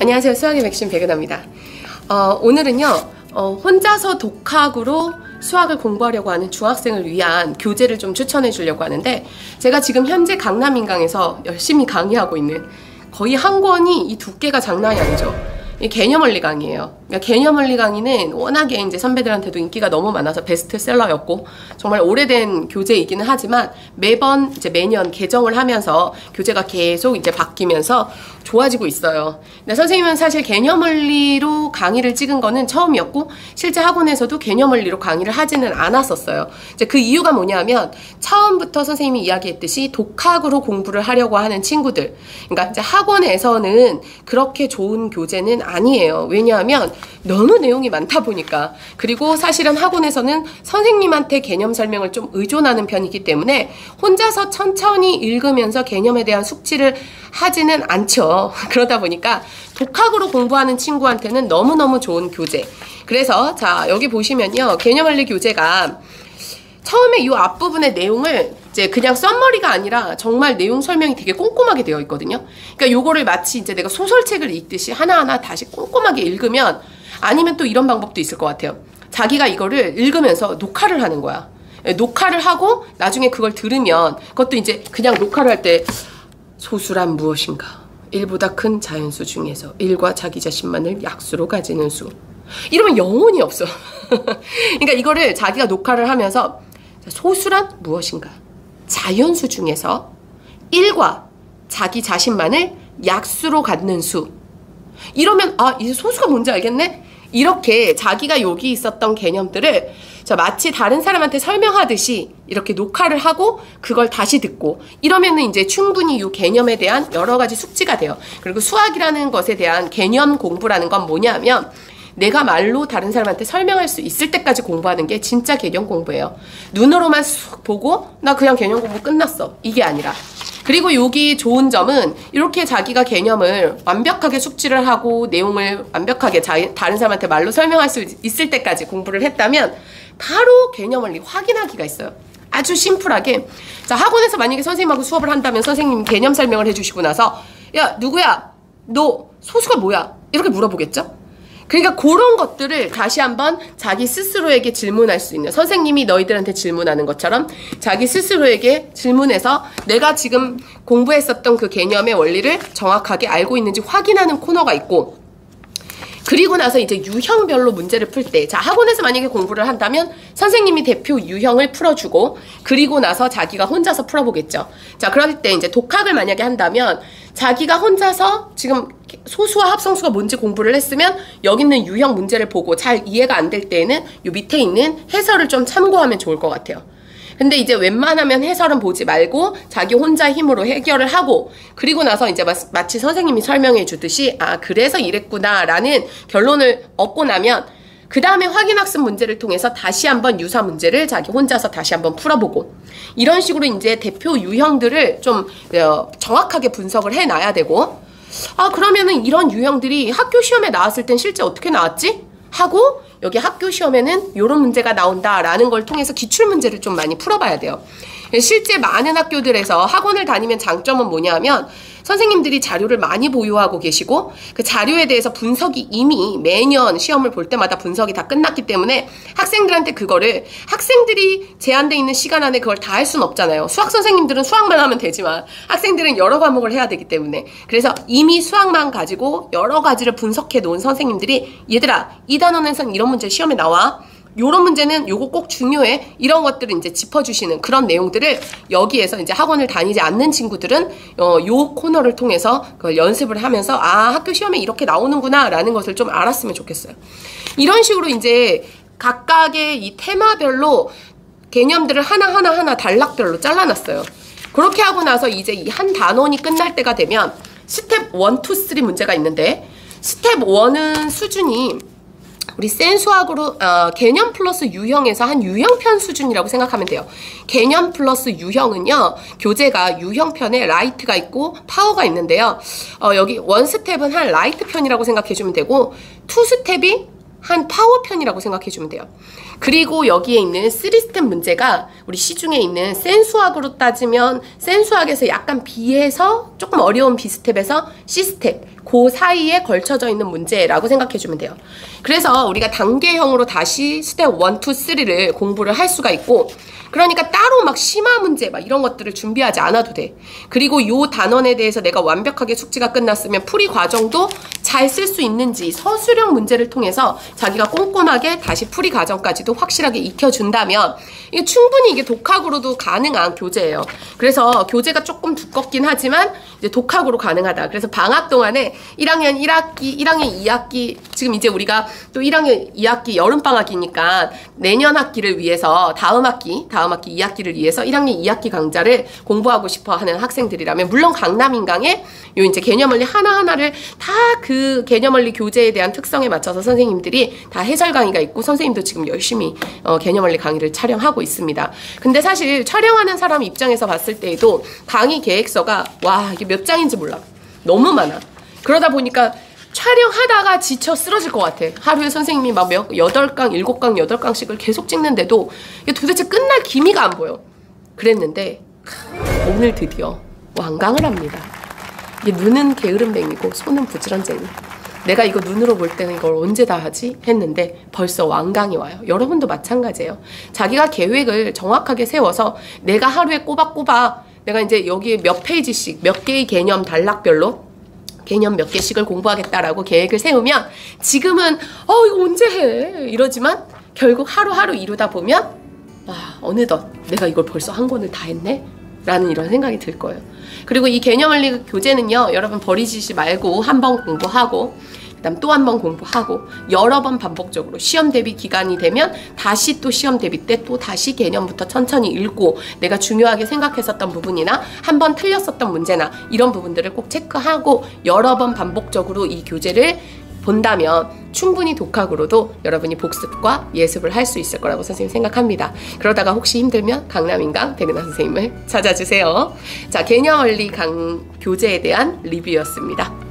안녕하세요. 수학의 맥심 백은하입니다. 오늘은요 혼자서 독학으로 수학을 공부하려고 하는 중학생을 위한 교재를 좀 추천해 주려고 하는데, 제가 지금 현재 강남인강에서 열심히 강의하고 있는, 거의 한 권이 이 두께가 장난이 아니죠. 이 개념원리 강의예요. 그러니까 개념원리 강의는 워낙에 이제 선배들한테도 인기가 너무 많아서 베스트셀러였고 정말 오래된 교재이기는 하지만 매번 이제 매년 개정을 하면서 교재가 계속 이제 바뀌면서 좋아지고 있어요. 근데 선생님은 사실 개념원리로 강의를 찍은 거는 처음이었고, 실제 학원에서도 개념원리로 강의를 하지는 않았었어요. 이제 그 이유가 뭐냐면, 처음부터 선생님이 이야기했듯이 독학으로 공부를 하려고 하는 친구들, 그러니까 이제 학원에서는 그렇게 좋은 교재는 아니에요. 왜냐하면 너무 내용이 많다 보니까. 그리고 사실은 학원에서는 선생님한테 개념 설명을 좀 의존하는 편이기 때문에 혼자서 천천히 읽으면서 개념에 대한 숙지를 하지는 않죠. 그러다 보니까 독학으로 공부하는 친구한테는 너무너무 좋은 교재. 그래서 자, 여기 보시면요, 개념원리 교재가 처음에 이 앞부분의 내용을 이제 그냥 썸머리가 아니라 정말 내용 설명이 되게 꼼꼼하게 되어 있거든요. 그러니까 요거를 마치 이제 내가 소설책을 읽듯이 하나하나 다시 꼼꼼하게 읽으면, 아니면 또 이런 방법도 있을 것 같아요. 자기가 이거를 읽으면서 녹화를 하는 거야. 녹화를 하고 나중에 그걸 들으면, 그것도 이제 그냥 녹화를 할 때 소수란 무엇인가? 1보다 큰 자연수 중에서 1과 자기 자신만을 약수로 가지는 수. 이러면 영혼이 없어. 그러니까 이거를 자기가 녹화를 하면서 소수란 무엇인가? 자연수 중에서 1과 자기 자신만을 약수로 갖는 수. 이러면 이제 소수가 뭔지 알겠네? 이렇게 자기가 여기 있었던 개념들을 마치 다른 사람한테 설명하듯이 이렇게 녹화를 하고 그걸 다시 듣고, 이러면은 이제 충분히 이 개념에 대한 여러 가지 숙지가 돼요. 그리고 수학이라는 것에 대한 개념 공부라는 건 뭐냐면, 내가 말로 다른 사람한테 설명할 수 있을 때까지 공부하는 게 진짜 개념 공부예요. 눈으로만 쑥 보고 나 그냥 개념 공부 끝났어, 이게 아니라. 그리고 여기 좋은 점은, 이렇게 자기가 개념을 완벽하게 숙지를 하고 내용을 완벽하게 다른 사람한테 말로 설명할 수 있을 때까지 공부를 했다면 바로 개념원리 확인하기가 있어요. 아주 심플하게. 자, 학원에서 만약에 선생님하고 수업을 한다면 선생님 개념 설명을 해주시고 나서, 야, 누구야? 너 소수가 뭐야? 이렇게 물어보겠죠? 그러니까 그런 것들을 다시 한번 자기 스스로에게 질문할 수 있는, 선생님이 너희들한테 질문하는 것처럼 자기 스스로에게 질문해서 내가 지금 공부했었던 그 개념의 원리를 정확하게 알고 있는지 확인하는 코너가 있고, 그리고 나서 이제 유형별로 문제를 풀 때, 자, 학원에서 만약에 공부를 한다면 선생님이 대표 유형을 풀어주고, 그리고 나서 자기가 혼자서 풀어보겠죠. 자, 그럴 때 이제 독학을 만약에 한다면 자기가 혼자서 지금 소수와 합성수가 뭔지 공부를 했으면 여기 있는 유형 문제를 보고 잘 이해가 안 될 때에는 요 밑에 있는 해설을 좀 참고하면 좋을 것 같아요. 근데 이제 웬만하면 해설은 보지 말고 자기 혼자 힘으로 해결을 하고, 그리고 나서 이제 마치 선생님이 설명해 주듯이 그래서 이랬구나 라는 결론을 얻고 나면, 그 다음에 확인학습 문제를 통해서 다시 한번 유사 문제를 자기 혼자서 다시 한번 풀어보고, 이런 식으로 이제 대표 유형들을 좀 정확하게 분석을 해놔야 되고, 그러면은 이런 유형들이 학교 시험에 나왔을 땐 실제 어떻게 나왔지? 하고 여기 학교 시험에는 이런 문제가 나온다라는 걸 통해서 기출문제를 좀 많이 풀어봐야 돼요. 실제 많은 학교들에서 학원을 다니면 장점은 뭐냐면, 선생님들이 자료를 많이 보유하고 계시고 그 자료에 대해서 분석이 이미 매년 시험을 볼 때마다 분석이 다 끝났기 때문에 학생들한테 그거를, 학생들이 제한돼 있는 시간 안에 그걸 다 할 수는 없잖아요. 수학 선생님들은 수학만 하면 되지만 학생들은 여러 과목을 해야 되기 때문에, 그래서 이미 수학만 가지고 여러 가지를 분석해 놓은 선생님들이, 얘들아, 이 단원에서는 이런 문제 시험에 나와, 요런 문제는 요거 꼭 중요해, 이런 것들을 이제 짚어주시는 그런 내용들을 여기에서 이제 학원을 다니지 않는 친구들은 요 코너를 통해서 그걸 연습을 하면서 학교 시험에 이렇게 나오는구나 라는 것을 좀 알았으면 좋겠어요. 이런 식으로 이제 각각의 이 테마별로 개념들을 하나하나 단락별로 잘라놨어요. 그렇게 하고 나서 이제 이 한 단원이 끝날 때가 되면 스텝 1, 2, 3 문제가 있는데, 스텝 1은 수준이 우리 센 수학으로 개념 플러스 유형에서 한 유형편 수준이라고 생각하면 돼요. 개념 플러스 유형은요, 교재가 유형편에 라이트가 있고 파워가 있는데요. 여기 1스텝은 한 라이트 편이라고 생각해주면 되고, 2스텝이 한 파워편이라고 생각해주면 돼요. 그리고 여기에 있는 3스텝 문제가 우리 시중에 있는 센수학으로 따지면 센수학에서 약간 비해서 조금 어려운 B스텝에서 C스텝 그 사이에 걸쳐져 있는 문제라고 생각해주면 돼요. 그래서 우리가 단계형으로 다시 스텝 1, 2, 3를 공부를 할 수가 있고, 그러니까 따로 막 심화 문제 막 이런 것들을 준비하지 않아도 돼. 그리고 요 단원에 대해서 내가 완벽하게 숙지가 끝났으면 풀이 과정도 잘 쓸 수 있는지 서술형 문제를 통해서 자기가 꼼꼼하게 다시 풀이 과정까지도 확실하게 익혀준다면 이게 충분히 이게 독학으로도 가능한 교재예요. 그래서 교재가 조금 두껍긴 하지만 이제 독학으로 가능하다. 그래서 방학 동안에 1학년 1학기, 1학년 2학기, 지금 이제 우리가 또 1학년 2학기 여름방학이니까 내년 학기를 위해서 다음 학기 2학기를 위해서 1학년 2학기 강좌를 공부하고 싶어 하는 학생들이라면, 물론 강남인강의 요 이제 개념원리 하나하나를 다 그 개념원리 교재에 대한 특성에 맞춰서 선생님들이 다 해설 강의가 있고, 선생님도 지금 열심히 개념원리 강의를 촬영하고 있습니다. 근데 사실 촬영하는 사람 입장에서 봤을 때에도 강의 계획서가 와, 이게 몇 장인지 몰라. 너무 많아. 그러다 보니까 촬영하다가 지쳐 쓰러질 것 같아. 하루에 선생님이 막 8강, 7강, 8강씩을 계속 찍는데도 이게 도대체 끝날 기미가 안 보여. 그랬는데 오늘 드디어 완강을 합니다. 이게 눈은 게으름뱅이고 손은 부지런쟁이. 내가 이거 눈으로 볼 때는 이걸 언제 다 하지? 했는데 벌써 완강이 와요. 여러분도 마찬가지예요. 자기가 계획을 정확하게 세워서 내가 하루에 꼬박꼬박 내가 이제 여기에 몇 페이지씩 몇 개의 개념 단락별로 개념 몇 개씩을 공부하겠다라고 계획을 세우면 지금은 이거 언제 해? 이러지만 결국 하루하루 이루다 보면 어느덧 내가 이걸 벌써 한 권을 다 했네? 라는 이런 생각이 들 거예요. 그리고 이 개념원리 교재는요, 여러분 버리지 말고 한 번 공부하고 그다음 또 한 번 공부하고 여러 번 반복적으로 시험 대비 기간이 되면 다시 또 시험 대비 때 또 다시 개념부터 천천히 읽고 내가 중요하게 생각했었던 부분이나 한 번 틀렸었던 문제나 이런 부분들을 꼭 체크하고 여러 번 반복적으로 이 교재를 본다면 충분히 독학으로도 여러분이 복습과 예습을 할 수 있을 거라고 선생님 생각합니다. 그러다가 혹시 힘들면 강남인강 백은하 선생님을 찾아주세요. 자, 개념원리 교재에 대한 리뷰였습니다.